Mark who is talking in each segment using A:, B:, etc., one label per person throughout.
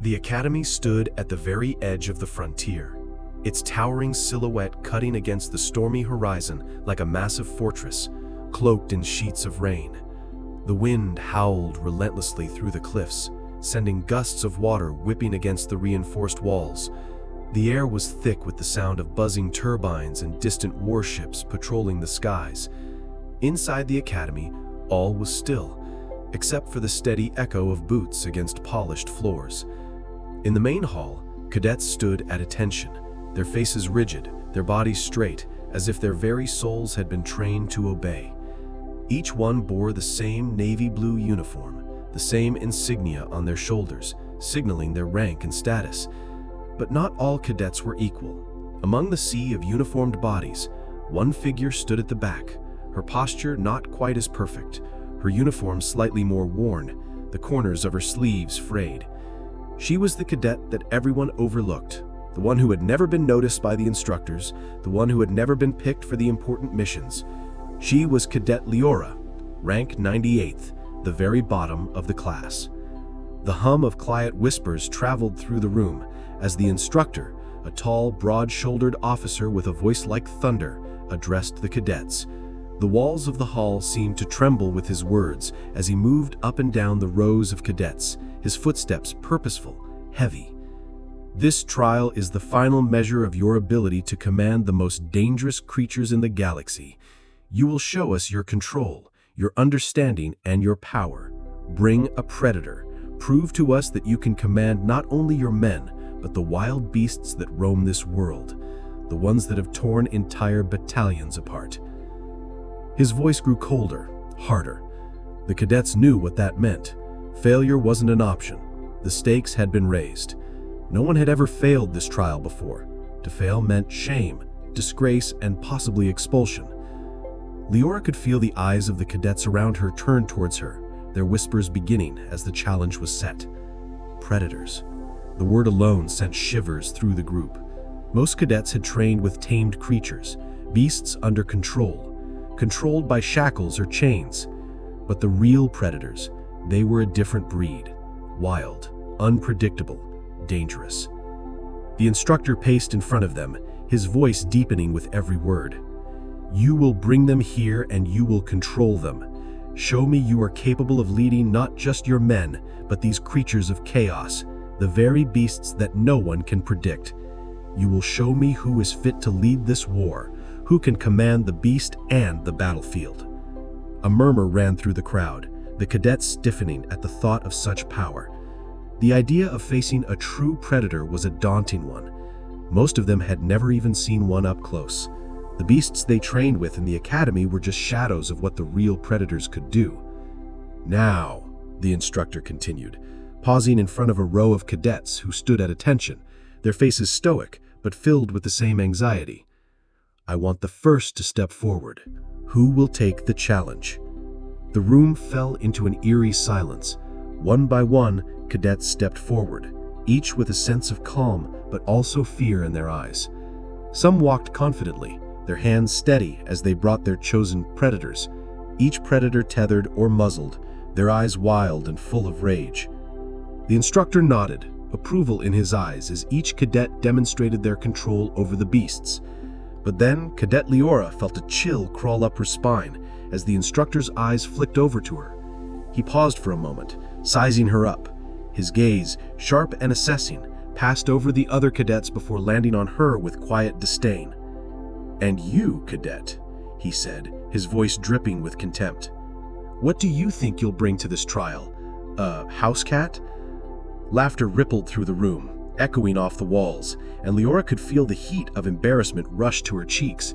A: The academy stood at the very edge of the frontier, its towering silhouette cutting against the stormy horizon like a massive fortress, cloaked in sheets of rain. The wind howled relentlessly through the cliffs, sending gusts of water whipping against the reinforced walls. The air was thick with the sound of buzzing turbines and distant warships patrolling the skies. Inside the academy, all was still, except for the steady echo of boots against polished floors. In the main hall, cadets stood at attention, their faces rigid, their bodies straight, as if their very souls had been trained to obey. Each one bore the same navy blue uniform, the same insignia on their shoulders, signaling their rank and status. But not all cadets were equal. Among the sea of uniformed bodies, one figure stood at the back, her posture not quite as perfect, her uniform slightly more worn, the corners of her sleeves frayed. She was the cadet that everyone overlooked, the one who had never been noticed by the instructors, the one who had never been picked for the important missions. She was Cadet Liora, rank 98th, the very bottom of the class. The hum of quiet whispers traveled through the room as the instructor, a tall, broad-shouldered officer with a voice like thunder, addressed the cadets. The walls of the hall seemed to tremble with his words as he moved up and down the rows of cadets, his footsteps purposeful, heavy. This trial is the final measure of your ability to command the most dangerous creatures in the galaxy. You will show us your control, your understanding, and your power. Bring a predator. Prove to us that you can command not only your men, but the wild beasts that roam this world, the ones that have torn entire battalions apart. His voice grew colder, harder. The cadets knew what that meant. Failure wasn't an option. The stakes had been raised. No one had ever failed this trial before. To fail meant shame, disgrace, and possibly expulsion. Liora could feel the eyes of the cadets around her turn towards her, their whispers beginning as the challenge was set. Predators. The word alone sent shivers through the group. Most cadets had trained with tamed creatures, beasts under control, controlled by shackles or chains. But the real predators, they were a different breed. Wild, unpredictable, dangerous. The instructor paced in front of them, his voice deepening with every word. You will bring them here and you will control them. Show me you are capable of leading not just your men, but these creatures of chaos, the very beasts that no one can predict. You will show me who is fit to lead this war, who can command the beast and the battlefield. A murmur ran through the crowd, the cadets stiffening at the thought of such power. The idea of facing a true predator was a daunting one. Most of them had never even seen one up close. The beasts they trained with in the academy were just shadows of what the real predators could do. Now, the instructor continued, pausing in front of a row of cadets who stood at attention, their faces stoic but filled with the same anxiety. I want the first to step forward. Who will take the challenge? The room fell into an eerie silence. One by one, cadets stepped forward, each with a sense of calm but also fear in their eyes. Some walked confidently, their hands steady as they brought their chosen predators, each predator tethered or muzzled, their eyes wild and full of rage. The instructor nodded, approval in his eyes as each cadet demonstrated their control over the beasts. But then Cadet Liora felt a chill crawl up her spine as the instructor's eyes flicked over to her. He paused for a moment, sizing her up. His gaze, sharp and assessing, passed over the other cadets before landing on her with quiet disdain. And you, cadet, he said, his voice dripping with contempt. What do you think you'll bring to this trial? A house cat? Laughter rippled through the room, echoing off the walls, and Liora could feel the heat of embarrassment rush to her cheeks.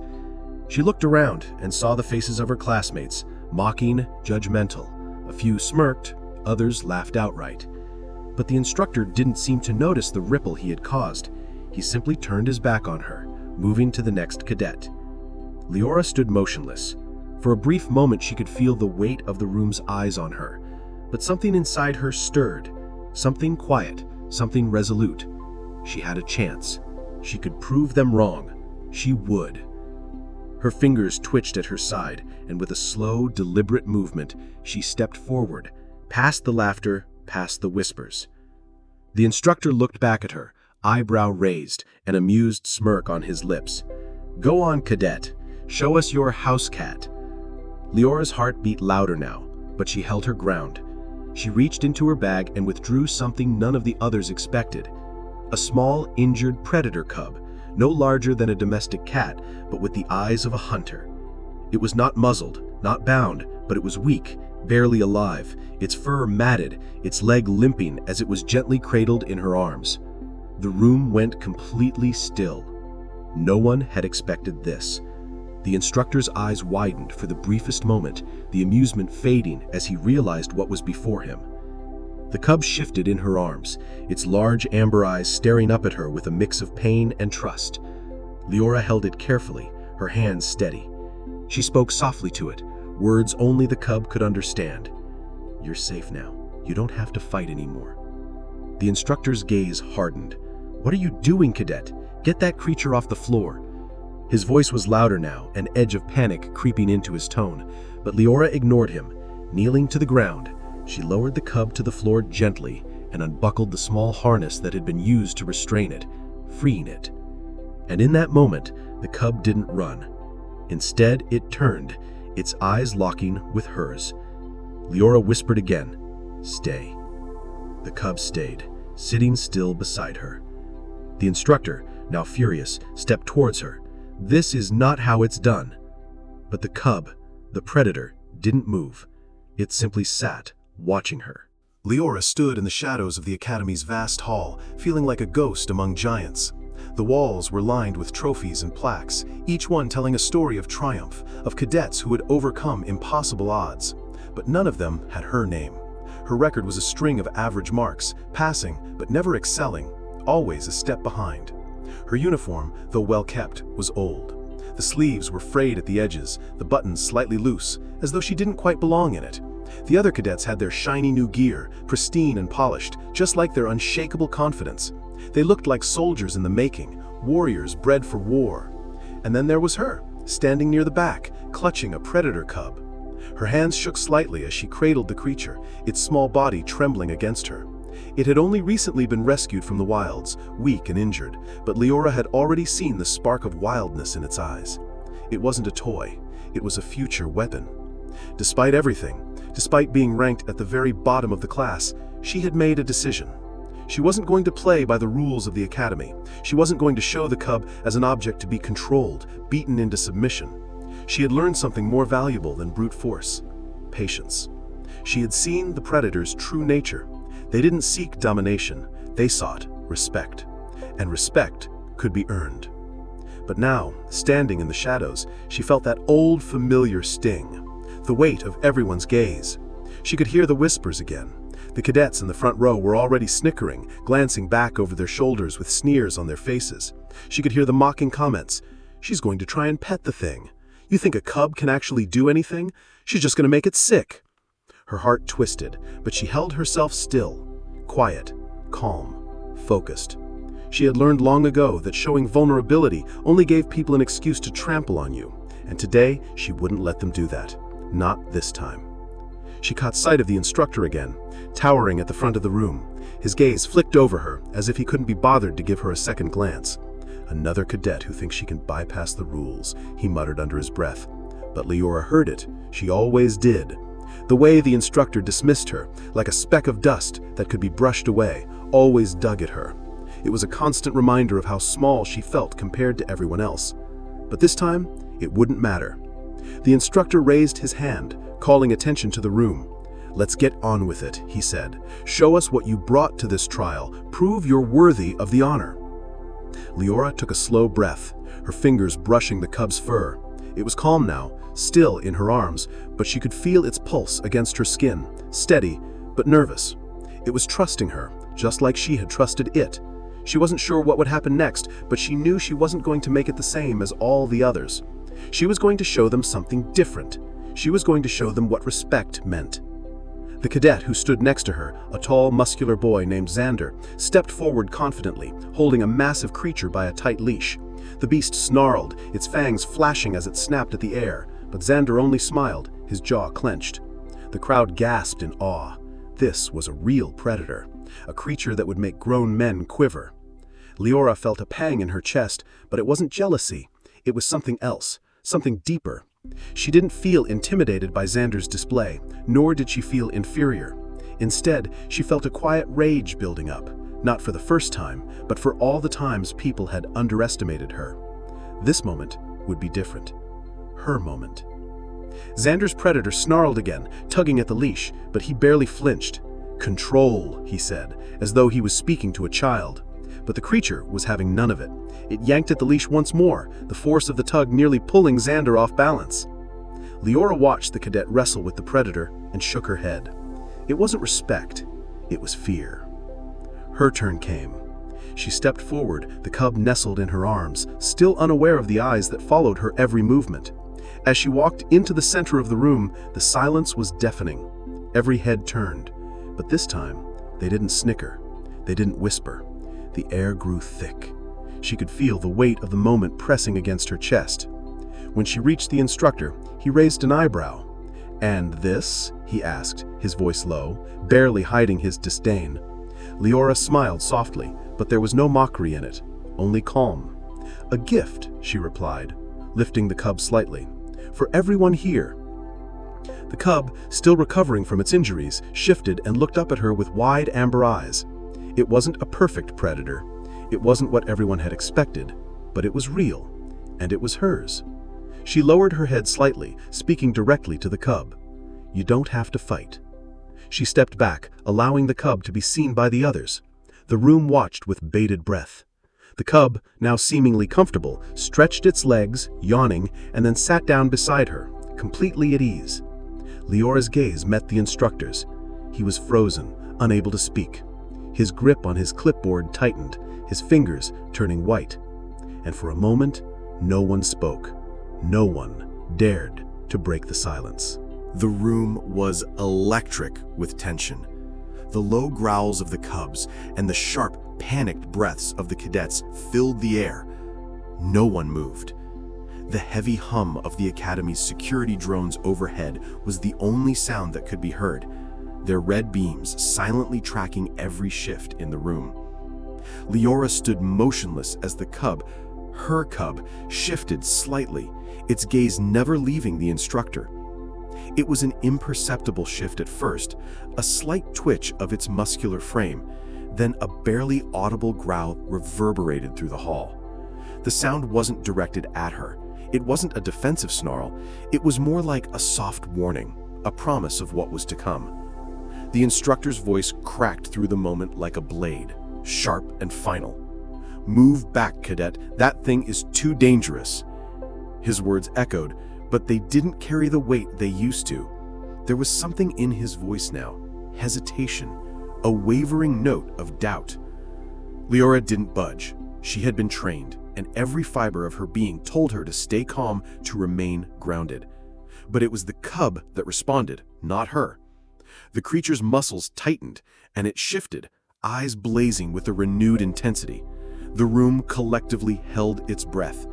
A: She looked around and saw the faces of her classmates, mocking, judgmental. A few smirked, others laughed outright. But the instructor didn't seem to notice the ripple he had caused. He simply turned his back on her, moving to the next cadet. Liora stood motionless. For a brief moment she could feel the weight of the room's eyes on her, but something inside her stirred, something quiet, something resolute. She had a chance. She could prove them wrong. She would. Her fingers twitched at her side, and with a slow, deliberate movement, she stepped forward, past the laughter, past the whispers. The instructor looked back at her, eyebrow raised, an amused smirk on his lips. "Go on, cadet. Show us your house cat." Leora's heart beat louder now, but she held her ground. She reached into her bag and withdrew something none of the others expected. A small, injured predator cub, no larger than a domestic cat, but with the eyes of a hunter. It was not muzzled, not bound, but it was weak, barely alive, its fur matted, its leg limping as it was gently cradled in her arms. The room went completely still. No one had expected this. The instructor's eyes widened for the briefest moment, the amusement fading as he realized what was before him. The cub shifted in her arms, its large amber eyes staring up at her with a mix of pain and trust. Liora held it carefully, her hands steady. She spoke softly to it, words only the cub could understand. "You're safe now. You don't have to fight anymore." The instructor's gaze hardened. "What are you doing, cadet? Get that creature off the floor." His voice was louder now, an edge of panic creeping into his tone, but Liora ignored him. Kneeling to the ground, she lowered the cub to the floor gently and unbuckled the small harness that had been used to restrain it, freeing it. And in that moment, the cub didn't run. Instead, it turned, its eyes locking with hers. Liora whispered again, "Stay." The cub stayed, sitting still beside her. The instructor, now furious, stepped towards her. "This is not how it's done." But the cub, the predator, didn't move. It simply sat, watching her. Liora stood in the shadows of the Academy's vast hall, feeling like a ghost among giants. The walls were lined with trophies and plaques, each one telling a story of triumph, of cadets who had overcome impossible odds. But none of them had her name. Her record was a string of average marks, passing but never excelling, always a step behind. Her uniform, though well kept, was old. The sleeves were frayed at the edges, the buttons slightly loose, as though she didn't quite belong in it. The other cadets had their shiny new gear, pristine and polished, just like their unshakable confidence. They looked like soldiers in the making, warriors bred for war. And then there was her, standing near the back, clutching a predator cub. Her hands shook slightly as she cradled the creature, its small body trembling against her. It had only recently been rescued from the wilds, weak and injured, but Liora had already seen the spark of wildness in its eyes. It wasn't a toy, it was a future weapon. Despite everything, despite being ranked at the very bottom of the class, she had made a decision. She wasn't going to play by the rules of the Academy. She wasn't going to show the cub as an object to be controlled, beaten into submission. She had learned something more valuable than brute force: patience. She had seen the predator's true nature. They didn't seek domination, they sought respect. And respect could be earned. But now, standing in the shadows, she felt that old familiar sting, the weight of everyone's gaze. She could hear the whispers again. The cadets in the front row were already snickering, glancing back over their shoulders with sneers on their faces. She could hear the mocking comments. "She's going to try and pet the thing. You think a cub can actually do anything? She's just going to make it sick." Her heart twisted, but she held herself still, quiet, calm, focused. She had learned long ago that showing vulnerability only gave people an excuse to trample on you, and today she wouldn't let them do that. Not this time. She caught sight of the instructor again, towering at the front of the room. His gaze flicked over her, as if he couldn't be bothered to give her a second glance. "Another cadet who thinks she can bypass the rules," he muttered under his breath. But Liora heard it. She always did. The way the instructor dismissed her, like a speck of dust that could be brushed away, always dug at her. It was a constant reminder of how small she felt compared to everyone else. But this time, it wouldn't matter. The instructor raised his hand, calling attention to the room. "Let's get on with it," he said. "Show us what you brought to this trial. Prove you're worthy of the honor." Liora took a slow breath, her fingers brushing the cub's fur. It was calm now, still in her arms, but she could feel its pulse against her skin, steady but nervous. It was trusting her, just like she had trusted it. She wasn't sure what would happen next, but she knew she wasn't going to make it the same as all the others. She was going to show them something different. She was going to show them what respect meant. The cadet who stood next to her, a tall, muscular boy named Xander, stepped forward confidently, holding a massive creature by a tight leash. The beast snarled, its fangs flashing as it snapped at the air, but Xander only smiled, his jaw clenched. The crowd gasped in awe. This was a real predator,
B: a creature that would make grown men quiver. Liora felt a pang in her chest, but it wasn't jealousy. It was something else, something deeper. She didn't feel intimidated by Xander's display, nor did she feel inferior. Instead, she felt a quiet rage building up, not for the first time, but for all the times people had underestimated her. This moment would be different. Her moment. Xander's predator snarled again, tugging at the leash, but he barely flinched. "Control," he said, as though he was speaking to a child. But the creature was having none of it. It yanked at the leash once more, the force of the tug nearly pulling Xander off balance. Liora watched the cadet wrestle with the predator and shook her head. It wasn't respect, it was fear. Her turn came. She stepped forward, the cub nestled in her arms, still unaware of the eyes that followed her every movement. As she walked into the center of the room, the silence was deafening. Every head turned, but this time, they didn't snicker. They didn't whisper. The air grew thick. She could feel the weight of the moment pressing against her chest. When she reached the instructor, he raised an eyebrow. "And this?" he asked, his voice low, barely hiding his disdain. Liora smiled softly, but there was no mockery in it, only calm. "A gift," she replied, lifting the cub slightly. "For everyone here." The cub, still recovering from its injuries, shifted and looked up at her with wide amber eyes. It wasn't a perfect predator. It wasn't what everyone had expected, but it was real, and it was hers. She lowered her head slightly, speaking directly to the cub. "You don't have to fight." She stepped back, allowing the cub to be seen by the others. The room watched with bated breath. The cub, now seemingly comfortable, stretched its legs, yawning, and then sat down beside her, completely at ease. Liora's gaze met the instructor's. He was frozen, unable to speak. His grip on his clipboard tightened, his fingers turning white. And for a moment, no one spoke. No one dared to break the silence.
A: The room was electric with tension. The low growls of the cubs and the sharp, panicked breaths of the cadets filled the air. No one moved. The heavy hum of the Academy's security drones overhead was the only sound that could be heard, their red beams silently tracking every shift in the room. Liora stood motionless as the cub, her cub, shifted slightly, its gaze never leaving the instructor. It was an imperceptible shift at first, a slight twitch of its muscular frame, then a barely audible growl reverberated through the hall. The sound wasn't directed at her. It wasn't a defensive snarl. It was more like a soft warning, a promise of what was to come. The instructor's voice cracked through the moment like a blade, sharp and final. "Move back, cadet. That thing is too dangerous." His words echoed, but they didn't carry the weight they used to. There was something in his voice now, hesitation, a wavering note of doubt. Liora didn't budge. She had been trained, and every fiber of her being told her to stay calm, to remain grounded. But it was the cub that responded, not her. The creature's muscles tightened, and it shifted, eyes blazing with a renewed intensity. The room collectively held its breath.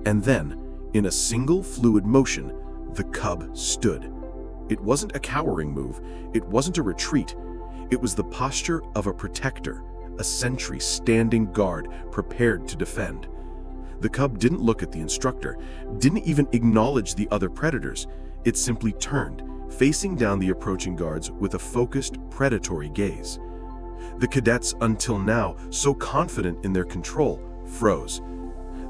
A: And then, in a single fluid motion, the cub stood. It wasn't a cowering move. It wasn't a retreat. It was the posture of a protector, a sentry standing guard, prepared to defend. The cub didn't look at the instructor, didn't even acknowledge the other predators. It simply turned, facing down the approaching guards with a focused, predatory gaze. The cadets, until now so confident in their control, froze.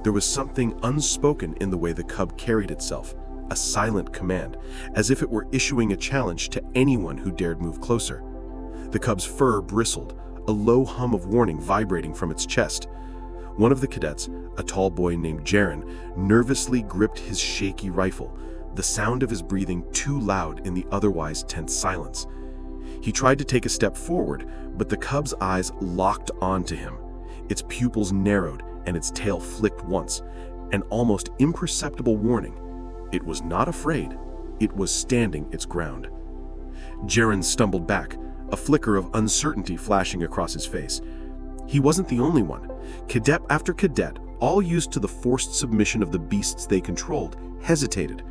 A: There was something unspoken in the way the cub carried itself, a silent command, as if it were issuing a challenge to anyone who dared move closer. The cub's fur bristled, a low hum of warning vibrating from its chest. One of the cadets, a tall boy named Jaren, nervously gripped his shaky rifle, the sound of his breathing too loud in the otherwise tense silence. He tried to take a step forward, but the cub's eyes locked onto him. Its pupils narrowed, and its tail flicked once, an almost imperceptible warning. It was not afraid. It was standing its ground. Jaren stumbled back, a flicker of uncertainty flashing across his face. He wasn't the only one. Cadet after cadet, all used to the forced submission of the beasts they controlled, hesitated.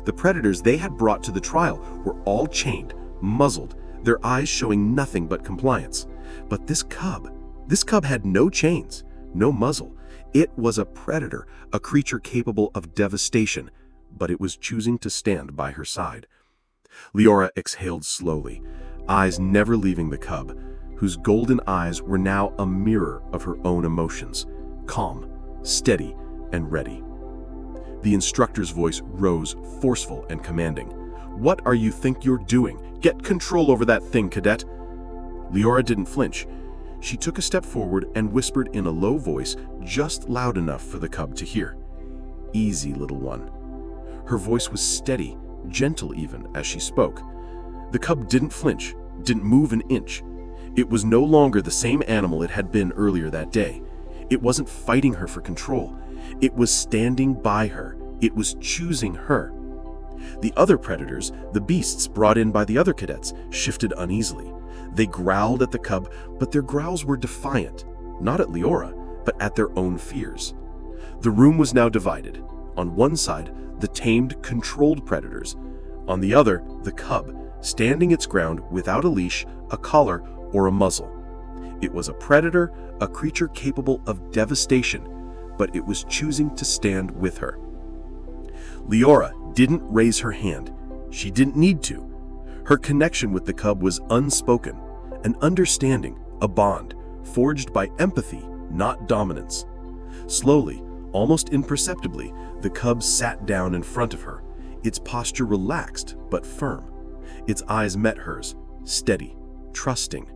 A: The predators they had brought to the trial were all chained, muzzled, their eyes showing nothing but compliance. But this cub had no chains, no muzzle. It was a predator, a creature capable of devastation, but it was choosing to stand by her side. Liora exhaled slowly, eyes never leaving the cub, whose golden eyes were now a mirror of her own emotions, calm, steady, and ready. The instructor's voice rose, forceful and commanding. "What are you think you're doing? Get control over that thing, cadet." Liora didn't flinch. She took a step forward and whispered in a low voice, just loud enough for the cub to hear. "Easy, little one." Her voice was steady, gentle even, as she spoke. The cub didn't flinch, didn't move an inch. It was no longer the same animal it had been earlier that day. It wasn't fighting her for control. It was standing by her. It was choosing her. The other predators, the beasts brought in by the other cadets, shifted uneasily. They growled at the cub, but their growls were defiant, not at Liora, but at their own fears. The room was now divided. On one side, the tamed, controlled predators. On the other, the cub, standing its ground without a leash, a collar, or a muzzle. It was a predator, a creature capable of devastation, but it was choosing to stand with her. Liora didn't raise her hand. She didn't need to. Her connection with the cub was unspoken, an understanding, a bond, forged by empathy, not dominance. Slowly, almost imperceptibly, the cub sat down in front of her, its posture relaxed but firm. Its eyes met hers, steady, trusting.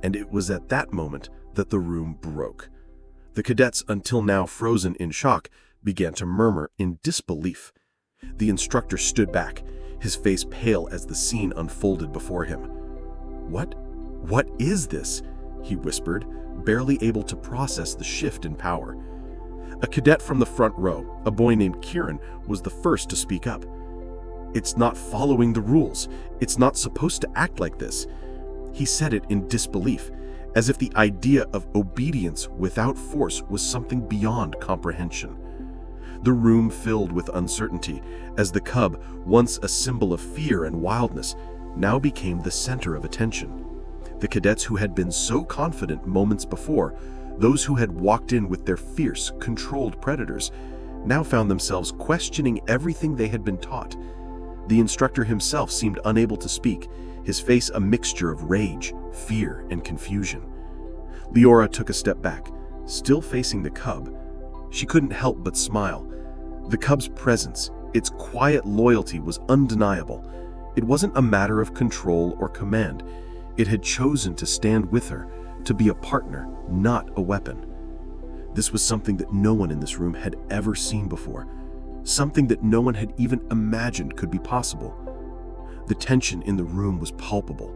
A: And it was at that moment that the room broke. The cadets, until now frozen in shock, began to murmur in disbelief. The instructor stood back, his face pale as the scene unfolded before him. What is this?" he whispered, barely able to process the shift in power. A cadet from the front row, a boy named Kieran, was the first to speak up. "It's not following the rules. It's not supposed to act like this." He said it in disbelief, as if the idea of obedience without force was something beyond comprehension. The room filled with uncertainty, as the cub, once a symbol of fear and wildness, now became the center of attention. The cadets who had been so confident moments before, those who had walked in with their fierce, controlled predators, now found themselves questioning everything they had been taught. The instructor himself seemed unable to speak, his face a mixture of rage, fear, and confusion. Liora took a step back, still facing the cub. She couldn't help but smile. The cub's presence, its quiet loyalty, was undeniable. It wasn't a matter of control or command. It had chosen to stand with her, to be a partner, not a weapon. This was something that no one in this room had ever seen before, something that no one had even imagined could be possible. The tension in the room was palpable.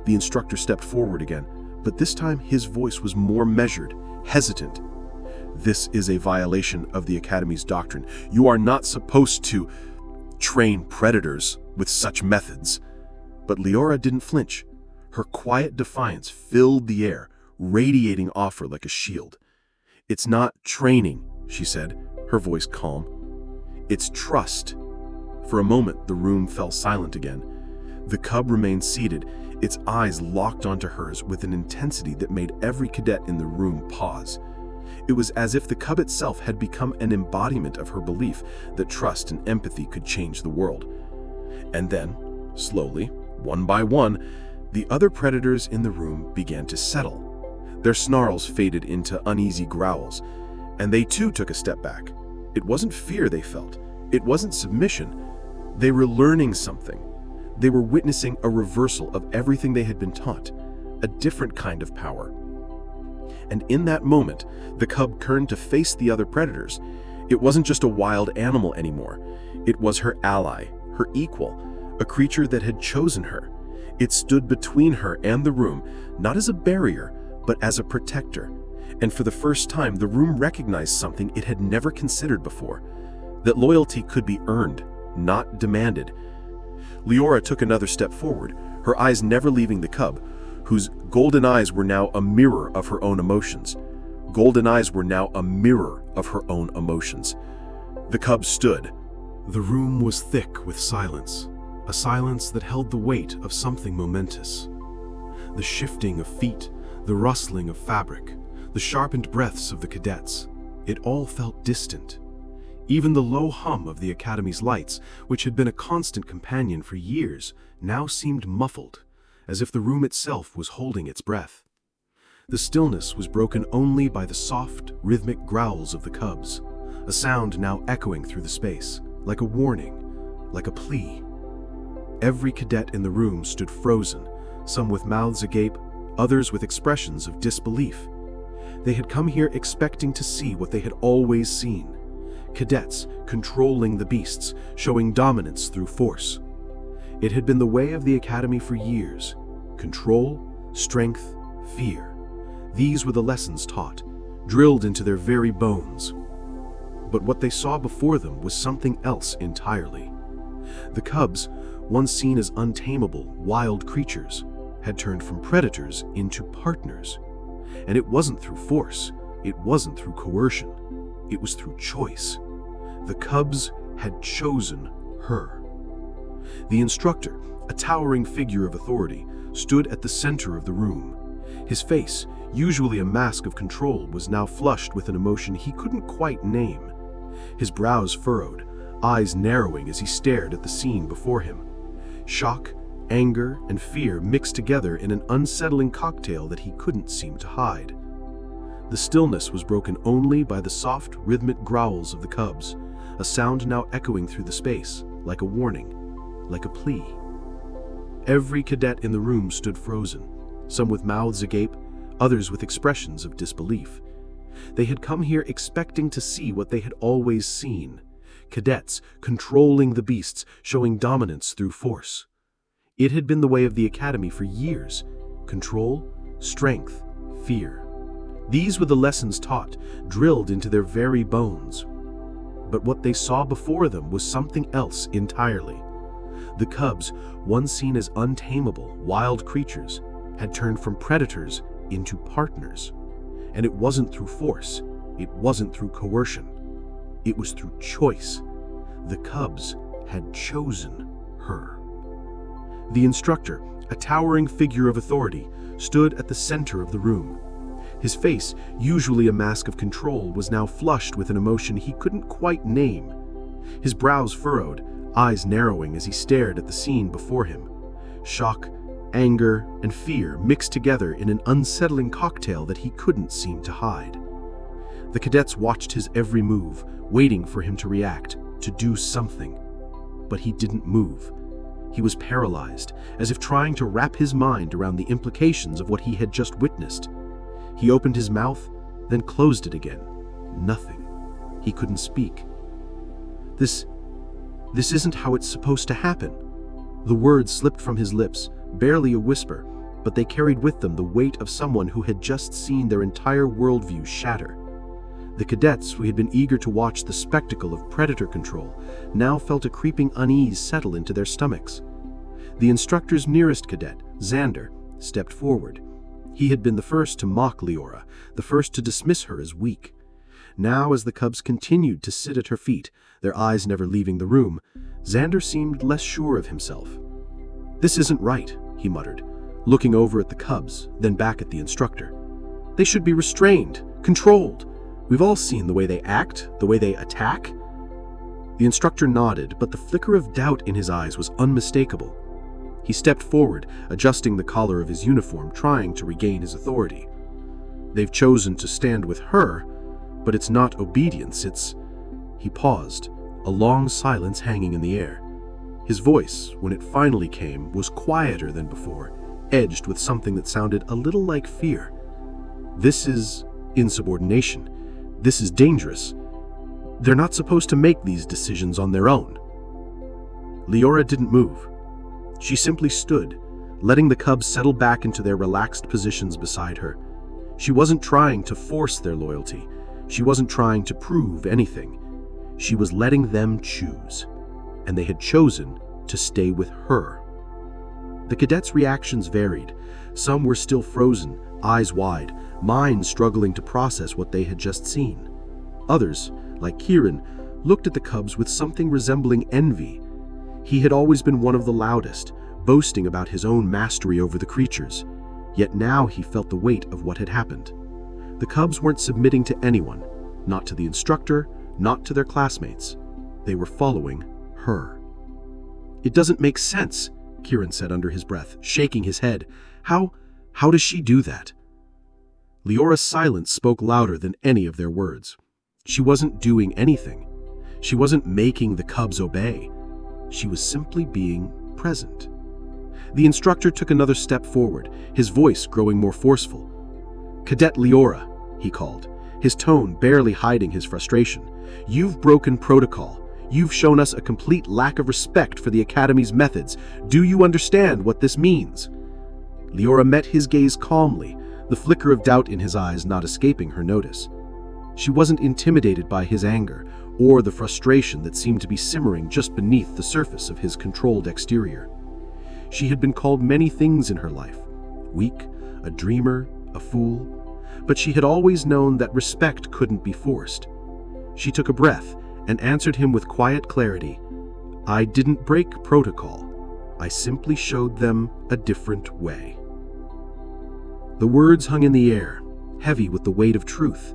A: The instructor stepped forward again, but this time his voice was more measured, hesitant. "This is a violation of the Academy's doctrine. You are not supposed to train predators with such methods." But Liora didn't flinch. Her quiet defiance filled the air, radiating off her like a shield. "It's not training," she said, her voice calm. "It's trust." For a moment, the room fell silent again. The cub remained seated, its eyes locked onto hers with an intensity that made every cadet in the room pause. It was as if the cub itself had become an embodiment of her belief that trust and empathy could change the world. And then, slowly, one by one, the other predators in the room began to settle. Their snarls faded into uneasy growls, and they too took a step back. It wasn't fear they felt. It wasn't submission. They were learning something. They were witnessing a reversal of everything they had been taught, a different kind of power. And in that moment, the cub turned to face the other predators. It wasn't just a wild animal anymore. It was her ally, her equal, a creature that had chosen her. It stood between her and the room, not as a barrier, but as a protector. And for the first time, the room recognized something it had never considered before, that loyalty could be earned, not demanded. Liora took another step forward, her eyes never leaving the cub, whose golden eyes were now a mirror of her own emotions. Golden eyes were now a mirror of her own emotions. The cub stood. The room was thick with silence, a silence that held the weight of something momentous. The shifting of feet, The rustling of fabric, the sharpened breaths of the cadets, it all felt distant. Even the low hum of the academy's lights, which had been a constant companion for years, now seemed muffled, as if the room itself was holding its breath. The stillness was broken only by the soft, rhythmic growls of the cubs, a sound now echoing through the space, like a warning, like a plea. Every cadet in the room stood frozen, some with mouths agape, others with expressions of disbelief. They had come here expecting to see what they had always seen: cadets controlling the beasts, showing dominance through force. It had been the way of the academy for years: control, strength, fear. These were the lessons taught, drilled into their very bones. But what they saw before them was something else entirely. The cubs, once seen as untamable, wild creatures, had turned from predators into partners. And it wasn't through force, it wasn't through coercion, it was through choice. The cubs had chosen her. The instructor, a towering figure of authority, stood at the center of the room. His face, usually a mask of control, was now flushed with an emotion he couldn't quite name. His brows furrowed, eyes narrowing as he stared at the scene before him. Shock, anger, and fear mixed together in an unsettling cocktail that he couldn't seem to hide. The stillness was broken only by the soft, rhythmic growls of the cubs, a sound now echoing through the space, like a warning, like a plea. Every cadet in the room stood frozen, some with mouths agape, others with expressions of disbelief. They had come here expecting to see what they had always seen: cadets controlling the beasts, showing dominance through force. It had been the way of the academy for years: control, strength, fear. These were the lessons taught, drilled into their very bones. But what they saw before them was something else entirely. The cubs, once seen as untamable, wild creatures, had turned from predators into partners. And it wasn't through force, it wasn't through coercion, it was through choice. The cubs had chosen her. The instructor, a towering figure of authority, stood at the center of the room. His face, usually a mask of control, was now flushed with an emotion he couldn't quite name. His brows furrowed, eyes narrowing as he stared at the scene before him. Shock, anger, and fear mixed together in an unsettling cocktail that he couldn't seem to hide. The cadets watched his every move, waiting for him to react, to do something. But he didn't move. He was paralyzed, as if trying to wrap his mind around the implications of what he had just witnessed. He opened his mouth, then closed it again. Nothing. He couldn't speak. This isn't how it's supposed to happen. The words slipped from his lips, barely a whisper, but they carried with them the weight of someone who had just seen their entire worldview shatter. The cadets, who had been eager to watch the spectacle of predator control, now felt a creeping unease settle into their stomachs. The instructor's nearest cadet, Xander, stepped forward. He had been the first to mock Liora, the first to dismiss her as weak. Now, as the cubs continued to sit at her feet, their eyes never leaving the room, Xander seemed less sure of himself. "This isn't right," he muttered, looking over at the cubs, then back at the instructor. "They should be restrained, controlled. We've all seen the way they act, the way they attack." The instructor nodded, but the flicker of doubt in his eyes was unmistakable. He stepped forward, adjusting the collar of his uniform, trying to regain his authority. "They've chosen to stand with her, but it's not obedience, it's..." He paused, a long silence hanging in the air. His voice, when it finally came, was quieter than before, edged with something that sounded a little like fear. "This is insubordination. This is dangerous. They're not supposed to make these decisions on their own." Liora didn't move. She simply stood, letting the cubs settle back into their relaxed positions beside her. She wasn't trying to force their loyalty. She wasn't trying to prove anything. She was letting them choose. And they had chosen to stay with her. The cadets' reactions varied. Some were still frozen, eyes wide, minds struggling to process what they had just seen. Others, like Kieran, looked at the cubs with something resembling envy. He had always been one of the loudest, boasting about his own mastery over the creatures.
B: Yet now he felt the weight of what had happened. The cubs weren't submitting to anyone, not to the instructor, not to their classmates. They were following her. "It doesn't make sense," Kieran said under his breath, shaking his head. How does she do that?" Leora's silence spoke louder than any of their words. She wasn't doing anything. She wasn't making the cubs obey. She was simply being present. The instructor took another step forward, his voice growing more forceful. "Cadet Liora," he called, his tone barely hiding his frustration. "You've broken protocol. You've shown us a complete lack of respect for the Academy's methods. Do you understand what this means?" Liora met his gaze calmly, the flicker of doubt in his eyes not escaping her notice. She wasn't intimidated by his anger or the frustration that seemed to be simmering just beneath the surface of his controlled exterior. She had been called many things in her life: weak, a dreamer, a fool, but she had always known that respect couldn't be forced. She took a breath and answered him with quiet clarity. "I didn't break protocol. I simply showed them a different way." The words hung in the air, heavy with the weight of truth.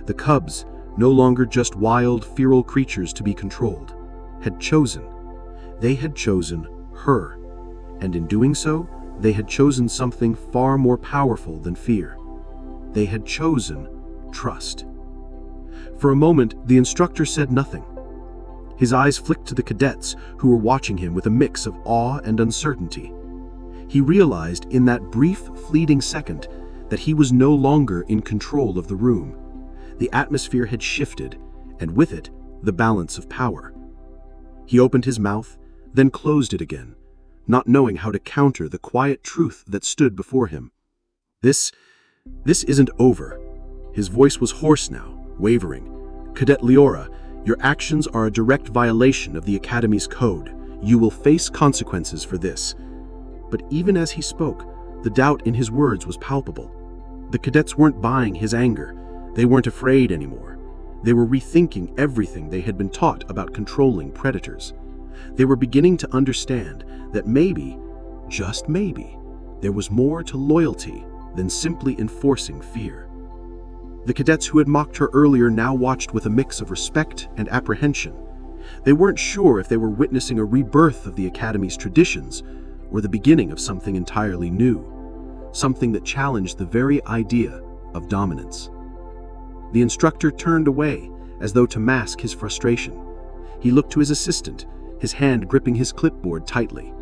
B: The cubs, no longer just wild, feral creatures to be controlled, had chosen. They had chosen her, and in doing so, they had chosen something far more powerful than fear. They had chosen trust. For a moment, the instructor said nothing. His eyes flicked to the cadets, who were watching him with a mix of awe and uncertainty. He realized in that brief, fleeting second that he was no longer in control of the room. The atmosphere had shifted, and with it, the balance of power. He opened his mouth, then closed it again, not knowing how to counter the quiet truth that stood before him. This isn't over." His voice was hoarse now, wavering. "Cadet Liora, your actions are a direct violation of the Academy's code. You will face consequences for this." But even as he spoke, the doubt in his words was palpable. The cadets weren't buying his anger. They weren't afraid anymore. They were rethinking everything they had been taught about controlling predators. They were beginning to understand that maybe, just maybe, there was more to loyalty than simply enforcing fear. The cadets who had mocked her earlier now watched with a mix of respect and apprehension. They weren't sure if they were witnessing a rebirth of the Academy's traditions or the beginning of something entirely new, something that challenged the very idea of dominance. The instructor turned away, as though to mask his frustration. He looked to his assistant, his hand gripping his clipboard tightly.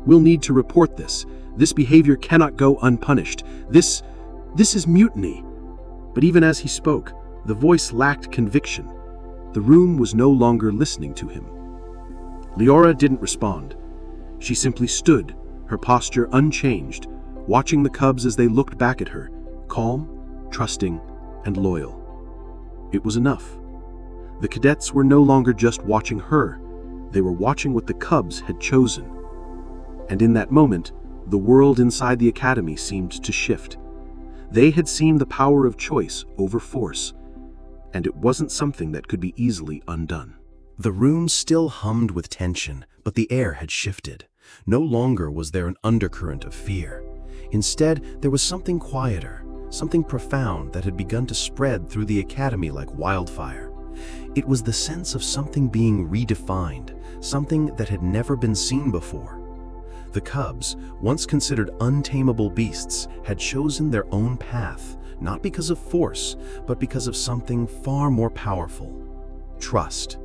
B: "We'll need to report this. This behavior cannot go unpunished. This is mutiny." But even as he spoke, the voice lacked conviction. The room was no longer listening to him. Liora didn't respond. She simply stood, her posture unchanged, watching the cubs as they looked back at her, calm, trusting, and loyal. It was enough. The cadets were no longer just watching her, they were watching what the cubs had chosen. And in that moment, the world inside the Academy seemed to shift. They had seen the power of choice over force, and it wasn't something that could be easily undone.
A: The room still hummed with tension, but the air had shifted. No longer was there an undercurrent of fear. Instead, there was something quieter, something profound that had begun to spread through the Academy like wildfire. It was the sense of something being redefined, something that had never been seen before. The cubs, once considered untamable beasts, had chosen their own path, not because of force, but because of something far more powerful: trust.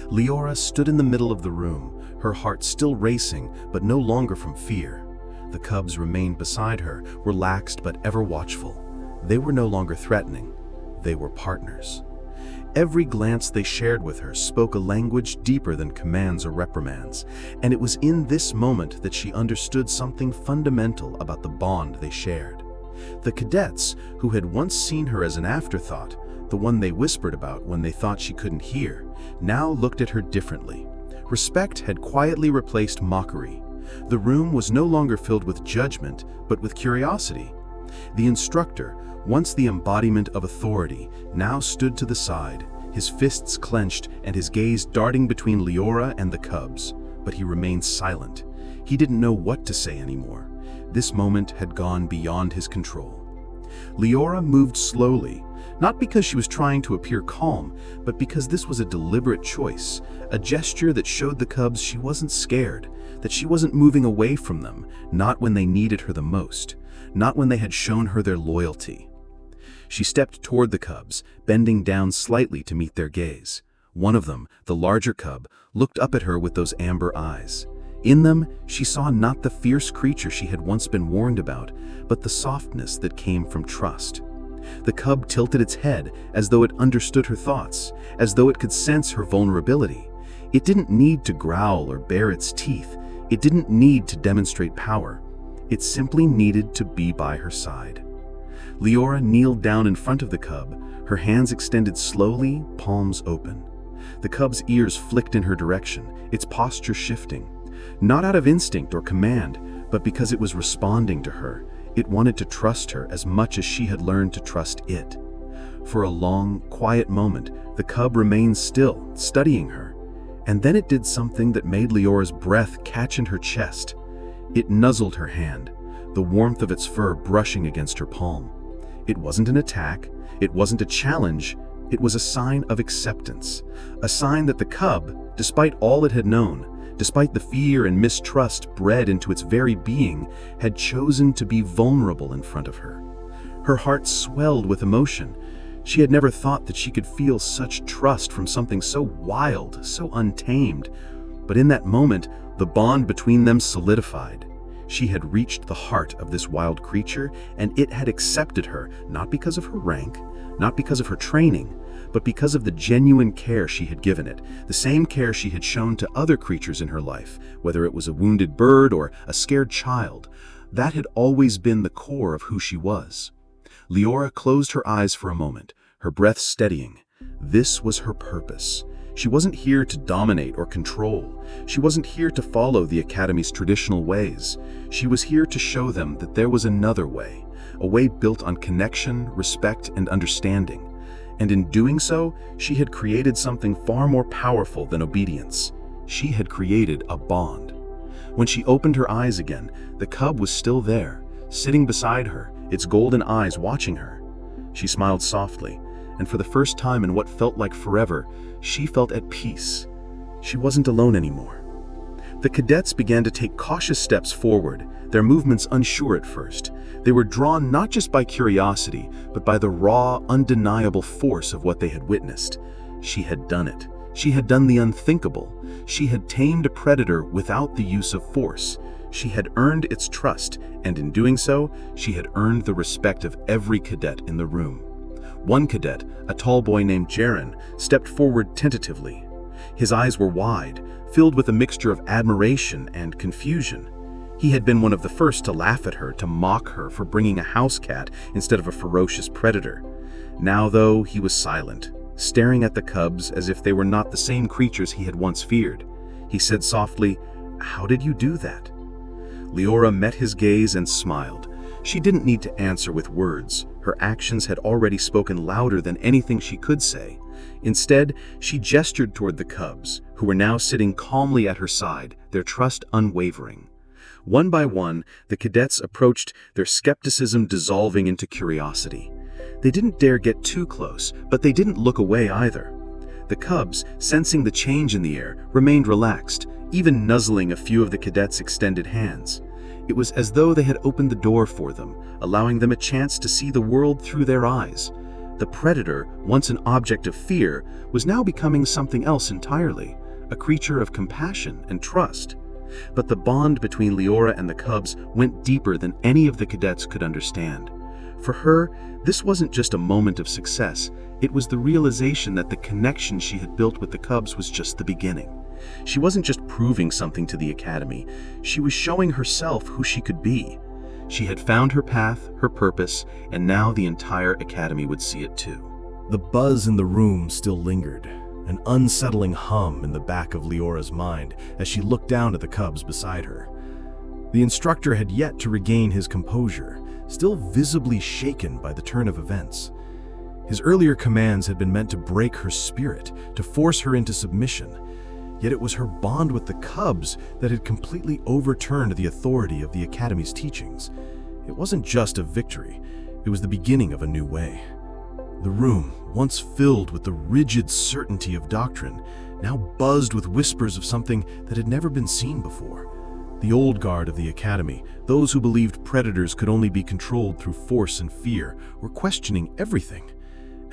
A: Liora stood in the middle of the room, her heart still racing, but no longer from fear. The cubs remained beside her, relaxed but ever watchful. They were no longer threatening. They were partners. Every glance they shared with her spoke a language deeper than commands or reprimands, and it was in this moment that she understood something fundamental about the bond they shared. The cadets, who had once seen her as an afterthought, the one they whispered about when they thought she couldn't hear, now looked at her differently. Respect had quietly replaced mockery. The room was no longer filled with judgment, but with curiosity. The instructor, once the embodiment of authority, now stood to the side, his fists clenched and his gaze darting between Liora and the cubs. But he remained silent. He didn't know what to say anymore.
B: This moment had gone beyond his control. Liora moved slowly, not because she was trying to appear calm, but because this was a deliberate choice, a gesture that showed the cubs she wasn't scared, that she wasn't moving away from them, not when they needed her the most, not when they had shown her their loyalty. She stepped toward the cubs, bending down slightly to meet their gaze. One of them, the larger cub, looked up at her with those amber eyes. In them, she saw not the fierce creature she had once been warned about, but the softness that came from trust. The cub tilted its head as though it understood her thoughts, as though it could sense her vulnerability. It didn't need to growl or bare its teeth. It didn't need to demonstrate power. It simply needed to be by her side. Liora kneeled down in front of the cub, her hands extended slowly, palms open. The cub's ears flicked in her direction, its posture shifting. Not out of instinct or command, but because it was responding to her. It wanted to trust her as much as she had learned to trust it. For a long, quiet moment, the cub remained still, studying her. And then it did something that made Leora's breath catch in her chest. It nuzzled her hand, the warmth of its fur brushing against her palm. It wasn't an attack, it wasn't a challenge, it was a sign of acceptance. A sign that the cub, despite all it had known, despite the fear and mistrust bred into its very being, had chosen to be vulnerable in front of her. Her heart swelled with emotion. She had never thought that she could feel such trust from something so wild, so untamed. But in that moment, the bond between them solidified. She had reached the heart of this wild creature, and it had accepted her, not because of her rank, not because of her training, but because of the genuine care she had given it, the same care she had shown to other creatures in her life, whether it was a wounded bird or a scared child. That had always been the core of who she was. Liora closed her eyes for a moment, her breath steadying. This was her purpose. She wasn't here to dominate or control. She wasn't here to follow the Academy's traditional ways. She was here to show them that there was another way, a way built on connection, respect, and understanding. And in doing so, she had created something far more powerful than obedience. She had created a bond. When she opened her eyes again, the cub was still there, sitting beside her, its golden eyes watching her. She smiled softly, and for the first time in what felt like forever, she felt at peace. She wasn't alone anymore. The cadets began to take cautious steps forward, their movements unsure at first. They were drawn not just by curiosity, but by the raw, undeniable force of what they had witnessed. She had done it. She had done the unthinkable. She had tamed a predator without the use of force. She had earned its trust, and in doing so, she had earned the respect of every cadet in the room. One cadet, a tall boy named Jaren, stepped forward tentatively. His eyes were wide, filled with a mixture of admiration and confusion. He had been one of the first to laugh at her, to mock her for bringing a house cat instead of a ferocious predator. Now, though, he was silent, staring at the cubs as if they were not the same creatures he had once feared. He said softly, "How did you do that?" Liora met his gaze and smiled. She didn't need to answer with words. Her actions had already spoken louder than anything she could say. Instead, she gestured toward the cubs, who were now sitting calmly at her side, their trust unwavering. One by one, the cadets approached, their skepticism dissolving into curiosity. They didn't dare get too close, but they didn't look away either. The cubs, sensing the change in the air, remained relaxed, even nuzzling a few of the cadets' extended hands. It was as though they had opened the door for them, allowing them a chance to see the world through their eyes. The predator, once an object of fear, was now becoming something else entirely, a creature of compassion and trust. But the bond between Liora and the cubs went deeper than any of the cadets could understand. For her, this wasn't just a moment of success, it was the realization that the connection she had built with the cubs was just the beginning. She wasn't just proving something to the Academy, she was showing herself who she could be. She had found her path, her purpose, and now the entire Academy would see it too.
A: The buzz in the room still lingered, an unsettling hum in the back of Leora's mind as she looked down at the cubs beside her. The instructor had yet to regain his composure, still visibly shaken by the turn of events. His earlier commands had been meant to break her spirit, to force her into submission. Yet it was her bond with the cubs that had completely overturned the authority of the Academy's teachings. It wasn't just a victory, it was the beginning of a new way. The room, once filled with the rigid certainty of doctrine, now buzzed with whispers of something that had never been seen before. The old guard of the Academy, those who believed predators could only be controlled through force and fear, were questioning everything.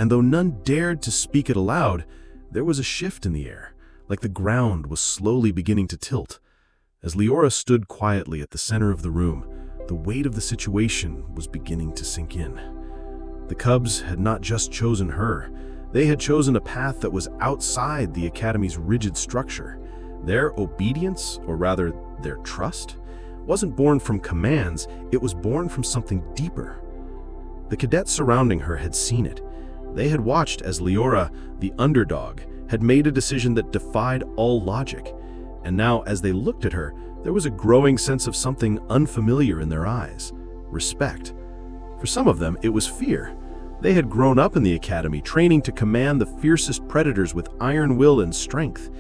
A: And though none dared to speak it aloud, there was a shift in the air, like the ground was slowly beginning to tilt. As Liora stood quietly at the center of the room, the weight of the situation was beginning to sink in. The cubs had not just chosen her, they had chosen a path that was outside the Academy's rigid structure. Their obedience, or rather their trust, wasn't born from commands, it was born from something deeper. The cadets surrounding her had seen it. They had watched as Liora, the underdog, had made a decision that defied all logic. And now, as they looked at her, there was a growing sense of something unfamiliar in their eyes: respect. For some of them, it was fear. They had grown up in the Academy, training to command the fiercest predators with iron will and strength.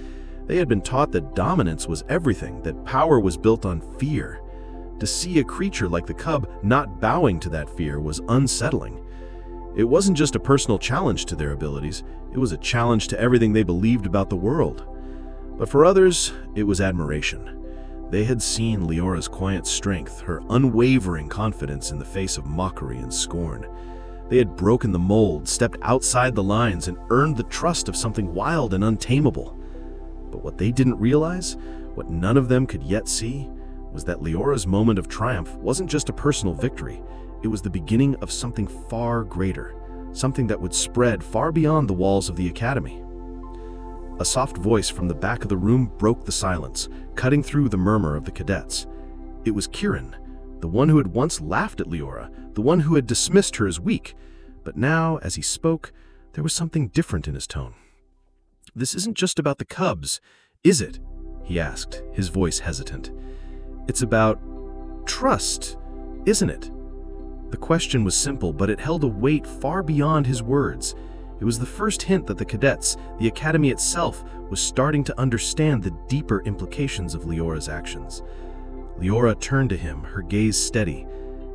A: They had been taught that dominance was everything, that power was built on fear. To see a creature like the cub not bowing to that fear was unsettling. It wasn't just a personal challenge to their abilities, it was a challenge to everything they believed about the world. But for others, it was admiration. They had seen Liora's quiet strength, her unwavering confidence in the face of mockery and scorn. They had broken the mold, stepped outside the lines, and earned the trust of something wild and untamable. But what they didn't realize, what none of them could yet see, was that Liora's moment of triumph wasn't just a personal victory, it was the beginning of something far greater, something that would spread far beyond the walls of the Academy. A soft voice from the back of the room broke the silence, cutting through the murmur of the cadets. It was Kieran, the one who had once laughed at Liora, the one who had dismissed her as weak. But now, as he spoke, there was something different in his tone. "This isn't just about the cubs, is it?" he asked, his voice hesitant. "It's about trust, isn't it?" The question was simple, but it held a weight far beyond his words. It was the first hint that the cadets, the Academy itself, was starting to understand the deeper implications of Liora's actions. Liora turned to him, her gaze steady.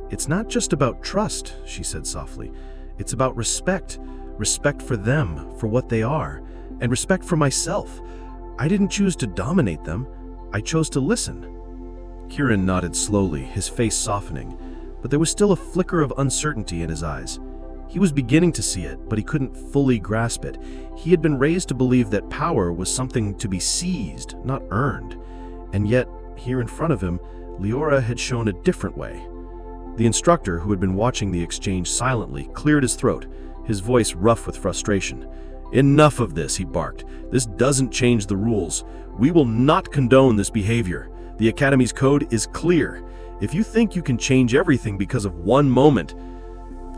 A: "It's not just about trust," she said softly. "It's about respect. Respect for them, for what they are, and respect for myself. I didn't choose to dominate them. I chose to listen." Kieran nodded slowly, his face softening, but there was still a flicker of uncertainty in his eyes. He was beginning to see it, but he couldn't fully grasp it. He had been raised to believe that power was something to be seized, not earned. And yet, here in front of him, Liora had shown a different way. The instructor, who had been watching the exchange silently, cleared his throat, his voice rough with frustration. "Enough of this," he barked. "This doesn't change the rules. We will not condone this behavior. The Academy's code is clear. If you think you can change everything because of one moment..."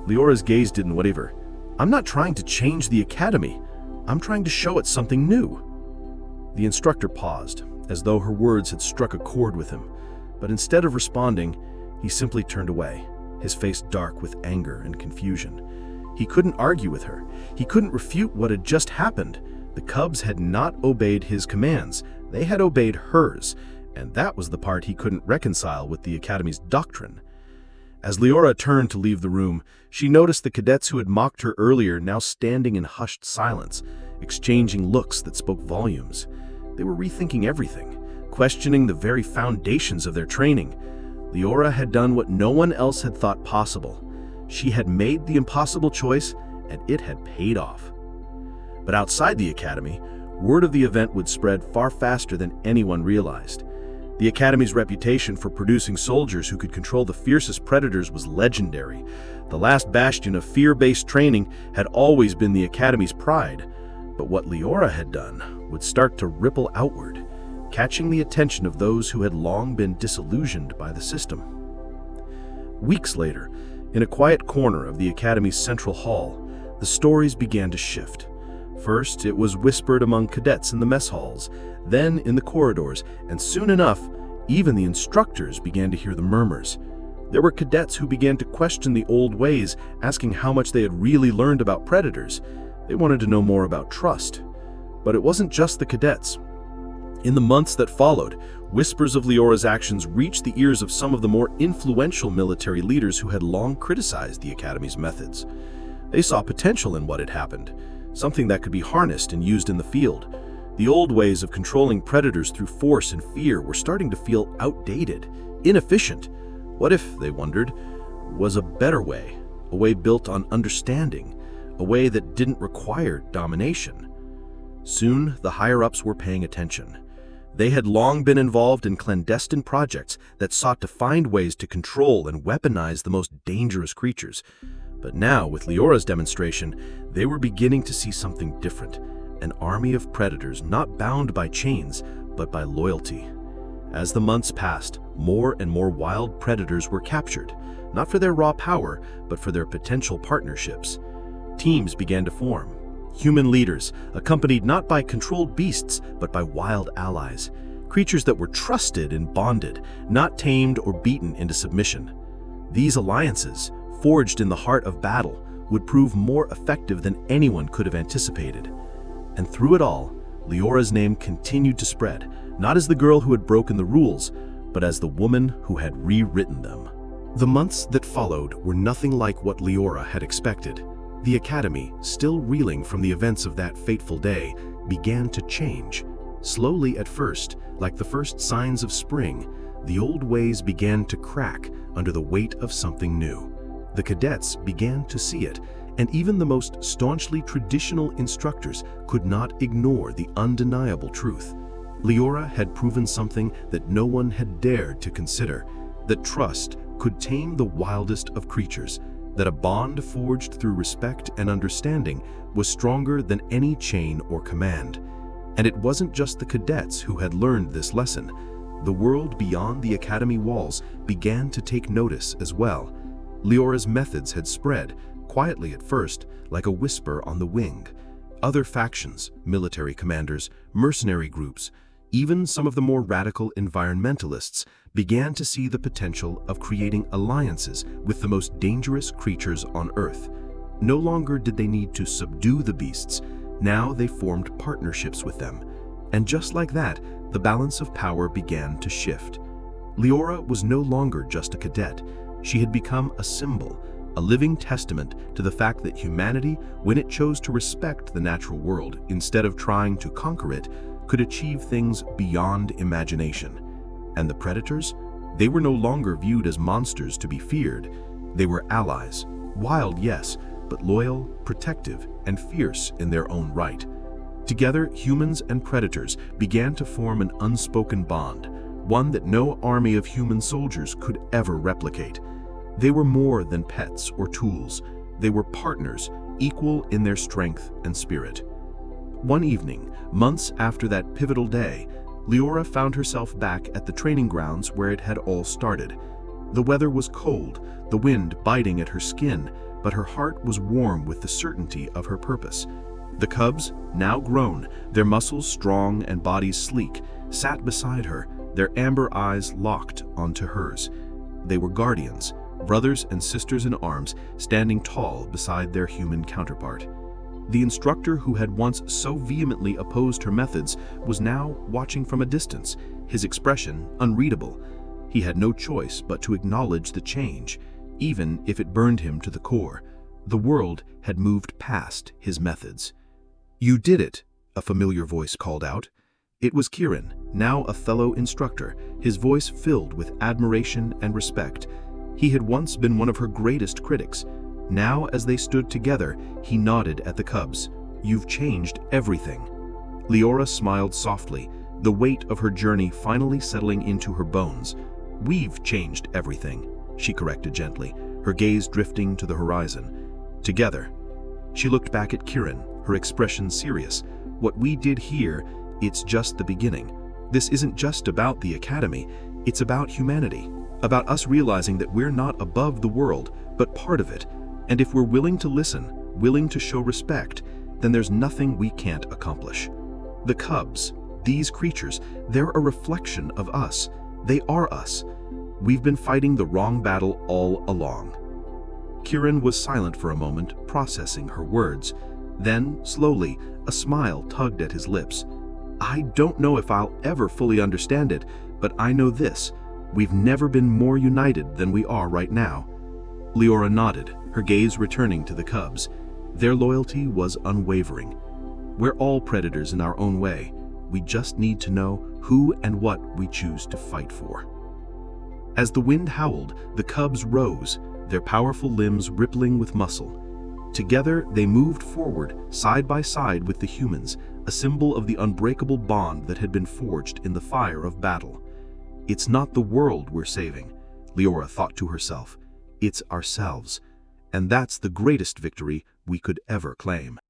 A: Liora's gaze didn't waver. "I'm not trying to change the Academy. I'm trying to show it something new." The instructor paused, as though her words had struck a chord with him. But instead of responding, he simply turned away, his face dark with anger and confusion. He couldn't argue with her. He couldn't refute what had just happened. The cubs had not obeyed his commands. They had obeyed hers, and that was the part he couldn't reconcile with the Academy's doctrine. As Liora turned to leave the room, she noticed the cadets who had mocked her earlier now standing in hushed silence, exchanging looks that spoke volumes. They were rethinking everything, questioning the very foundations of their training. Liora had done what no one else had thought possible. She had made the impossible choice, and it had paid off. But outside the Academy, word of the event would spread far faster than anyone realized. The Academy's reputation for producing soldiers who could control the fiercest predators was legendary. The last bastion of fear-based training had always been the Academy's pride. But what Liora had done would start to ripple outward, catching the attention of those who had long been disillusioned by the system. Weeks later, in a quiet corner of the Academy's central hall, the stories began to shift. First, it was whispered among cadets in the mess halls, then in the corridors, and soon enough, even the instructors began to hear the murmurs. There were cadets who began to question the old ways, asking how much they had really learned about predators. They wanted to know more about trust. But it wasn't just the cadets. In the months that followed, whispers of Liora's actions reached the ears of some of the more influential military leaders who had long criticized the Academy's methods. They saw potential in what had happened, something that could be harnessed and used in the field. The old ways of controlling predators through force and fear were starting to feel outdated, inefficient. What if, they wondered, was a better way, a way built on understanding, a way that didn't require domination? Soon, the higher-ups were paying attention. They had long been involved in clandestine projects that sought to find ways to control and weaponize the most dangerous creatures. But now, with Liora's demonstration, they were beginning to see something different, an army of predators not bound by chains, but by loyalty. As the months passed, more and more wild predators were captured, not for their raw power, but for their potential partnerships. Teams began to form. Human leaders, accompanied not by controlled beasts, but by wild allies. Creatures that were trusted and bonded, not tamed or beaten into submission. These alliances, forged in the heart of battle, would prove more effective than anyone could have anticipated. And through it all, Liora's name continued to spread, not as the girl who had broken the rules, but as the woman who had rewritten them. The months that followed were nothing like what Liora had expected. The Academy, still reeling from the events of that fateful day, began to change. Slowly at first, like the first signs of spring, the old ways began to crack under the weight of something new. The cadets began to see it, and even the most staunchly traditional instructors could not ignore the undeniable truth. Liora had proven something that no one had dared to consider, that trust could tame the wildest of creatures, that a bond forged through respect and understanding was stronger than any chain or command. And it wasn't just the cadets who had learned this lesson. The world beyond the Academy walls began to take notice as well. Liora's methods had spread, quietly at first, like a whisper on the wing. Other factions, military commanders, mercenary groups, even some of the more radical environmentalists began to see the potential of creating alliances with the most dangerous creatures on Earth. No longer did they need to subdue the beasts, now they formed partnerships with them. And just like that, the balance of power began to shift. Liora was no longer just a cadet. She had become a symbol, a living testament to the fact that humanity, when it chose to respect the natural world instead of trying to conquer it, could achieve things beyond imagination. And the predators? They were no longer viewed as monsters to be feared. They were allies, wild, yes, but loyal, protective, and fierce in their own right. Together, humans and predators began to form an unspoken bond, one that no army of human soldiers could ever replicate. They were more than pets or tools. They were partners, equal in their strength and spirit. One evening, months after that pivotal day, Liora found herself back at the training grounds where it had all started. The weather was cold, the wind biting at her skin, but her heart was warm with the certainty of her purpose. The cubs, now grown, their muscles strong and bodies sleek, sat beside her, their amber eyes locked onto hers. They were guardians, brothers and sisters in arms, standing tall beside their human counterpart. The instructor who had once so vehemently opposed her methods was now watching from a distance, his expression unreadable. He had no choice but to acknowledge the change, even if it burned him to the core. The world had moved past his methods. "You did it," a familiar voice called out. It was Kieran, now a fellow instructor, his voice filled with admiration and respect. He had once been one of her greatest critics. Now, as they stood together, he nodded at the cubs. "You've changed everything." Liora smiled softly, the weight of her journey finally settling into her bones. "We've changed everything," she corrected gently, her gaze drifting to the horizon. "Together." She looked back at Kieran, her expression serious. "What we did here, it's just the beginning. This isn't just about the Academy, it's about humanity, about us realizing that we're not above the world, but part of it. And if we're willing to listen, willing to show respect, then there's nothing we can't accomplish." The cubs, these creatures, they're a reflection of us. They are us. We've been fighting the wrong battle all along. Kieran was silent for a moment, processing her words. Then, slowly, a smile tugged at his lips.
B: I don't know if I'll ever fully understand it, but I know this: we've never been more united than we are right now." Liora nodded, her gaze returning to the cubs. Their loyalty was unwavering. "We're all predators in our own way. We just need to know who and what we choose to fight for." As the wind howled, the cubs rose, their powerful limbs rippling with muscle. Together, they moved forward, side by side with the humans, a symbol of the unbreakable bond that had been forged in the fire of battle. "It's not the world we're saving," Liora thought to herself. "It's ourselves. And that's the greatest victory we could ever claim."